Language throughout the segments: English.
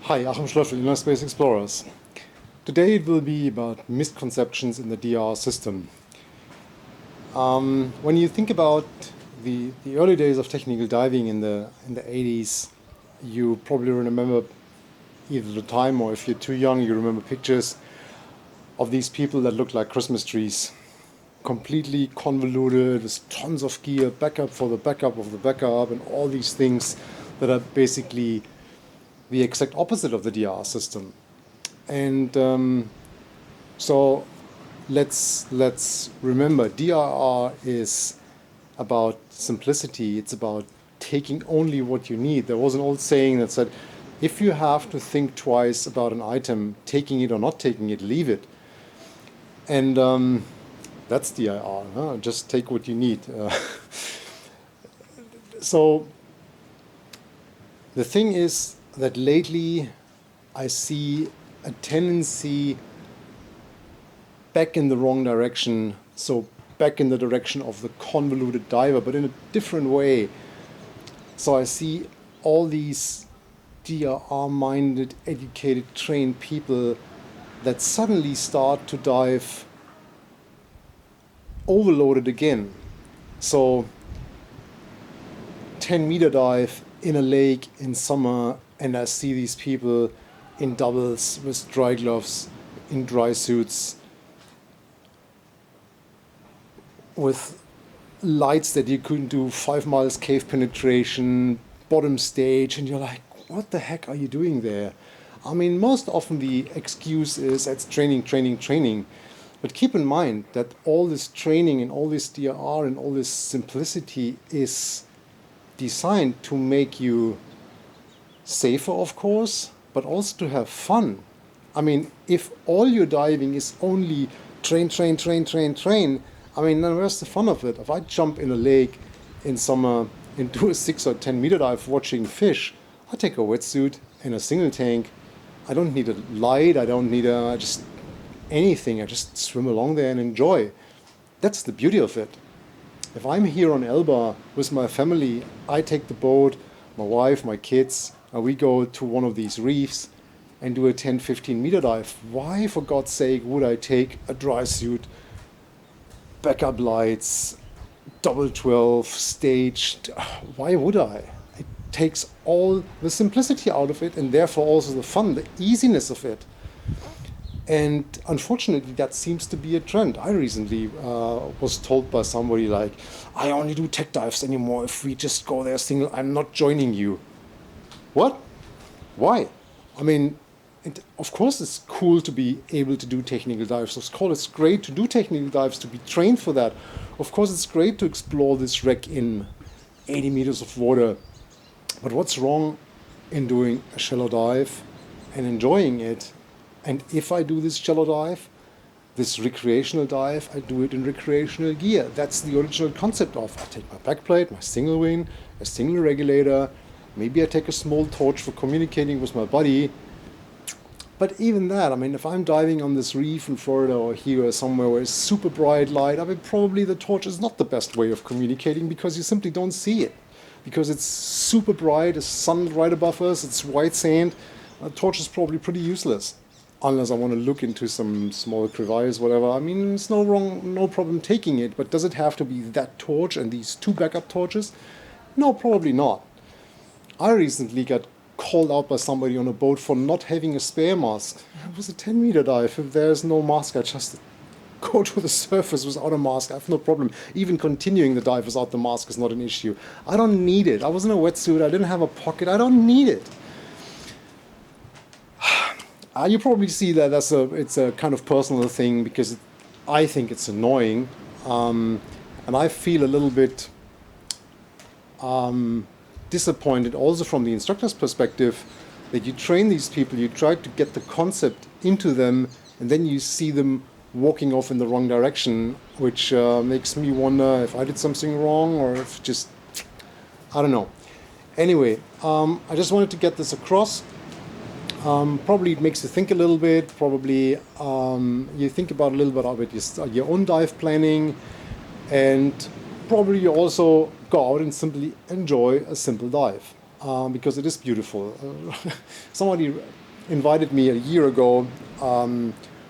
Hi, Achim Schlöffel, Inner Space Explorers. Today it will be about misconceptions in the DIR system. When you think about the early days of technical diving in the 80s, you probably remember either the time, or if you're too young, you remember pictures of these people that look like Christmas trees. Completely convoluted, with tons of gear, backup for the backup of the backup, and all these things that are basically the exact opposite of the DIR system. And so let's remember, DIR is about simplicity. It's about taking only what you need. There was an old saying that said, if you have to think twice about an item, taking it or not taking it, leave it. And that's DIR, huh? Just take what you need. So the thing is that lately I see a tendency back in the wrong direction, so back in the direction of the convoluted diver, but in a different way. So I see all these DIR-minded, educated, trained people that suddenly start to dive overloaded again. So 10-meter dive in a lake in summer, and I see these people in doubles with dry gloves, in dry suits, with lights that you couldn't do, 5 miles cave penetration, bottom stage, and you're like, what the heck are you doing there? I mean, most often the excuse is it's training, training, training. But keep in mind that all this training and all this DIR and all this simplicity is designed to make you safer, of course, but also to have fun. I mean, if all your diving is only train, train, train, train, train, I mean, then where's the fun of it? If I jump in a lake in summer and do a 6 or 10 meter dive watching fish, I take a wetsuit and a single tank. I don't need a light, I don't need just anything. I just swim along there and enjoy. That's the beauty of it. If I'm here on Elba with my family, I take the boat, my wife, my kids, and we go to one of these reefs and do a 10, 15 meter dive. Why, for God's sake, would I take a dry suit, backup lights, double 12, staged? Why would I? It takes all the simplicity out of it, and therefore also the fun, the easiness of it. And unfortunately, that seems to be a trend. I recently was told by somebody like, I only do tech dives anymore if we just go there single, I'm not joining you. What? Why? I mean, of course it's cool to be able to do technical dives. Of course it's great to do technical dives, to be trained for that. Of course it's great to explore this wreck in 80 meters of water. But what's wrong in doing a shallow dive and enjoying it? And if I do this shallow dive, this recreational dive, I do it in recreational gear. That's the original concept of, I take my backplate, my single wing, a single regulator, maybe I take a small torch for communicating with my buddy. But even that, I mean, if I'm diving on this reef in Florida or here or somewhere where it's super bright light, I mean, probably the torch is not the best way of communicating because you simply don't see it. Because it's super bright, the sun right above us, it's white sand, a torch is probably pretty useless. Unless I want to look into some small crevice, whatever. I mean, it's no problem taking it, but does it have to be that torch and these 2 backup torches? No, probably not. I recently got called out by somebody on a boat for not having a spare mask. It was a 10 meter dive. If there's no mask, I just go to the surface without a mask. I have no problem. Even continuing the dive without the mask is not an issue. I don't need it. I was in a wetsuit. I didn't have a pocket. I don't need it. You probably see that it's a kind of personal thing because I think it's annoying, and I feel a little bit disappointed also from the instructor's perspective that you train these people, you try to get the concept into them, and then you see them walking off in the wrong direction, which makes me wonder if I did something wrong or if just, I don't know. Anyway, I just wanted to get this across. Probably it makes you think a little bit. Probably you think about a little bit about your own dive planning, and probably you also go out and simply enjoy a simple dive. because it is beautiful. Somebody invited me a year ago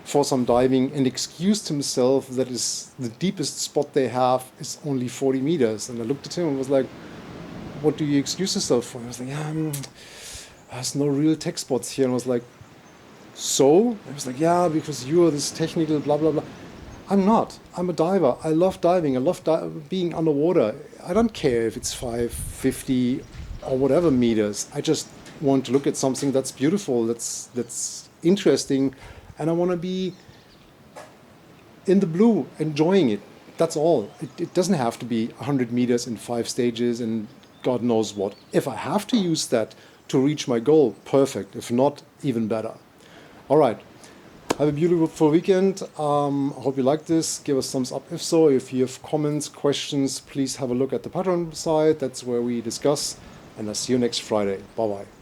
for some diving and excused himself that is the deepest spot they have is only 40 meters. And I looked at him and was like, what do you excuse yourself for? And I was like, yeah, there's no real tech spots here. And I was like, so? I was like, yeah, because you're this technical blah, blah, blah. I'm not. I'm a diver. I love diving. I love being underwater. I don't care if it's 5, 50 or whatever meters. I just want to look at something that's beautiful, that's interesting, and I want to be in the blue, enjoying it. That's all. It doesn't have to be 100 meters in 5 stages and God knows what. If I have to use that to reach my goal, perfect. If not, even better. All right. Have a beautiful weekend. I hope you like this. Give us thumbs up if so. If you have comments, questions, please have a look at the Patreon site. That's where we discuss. And I'll see you next Friday. Bye-bye.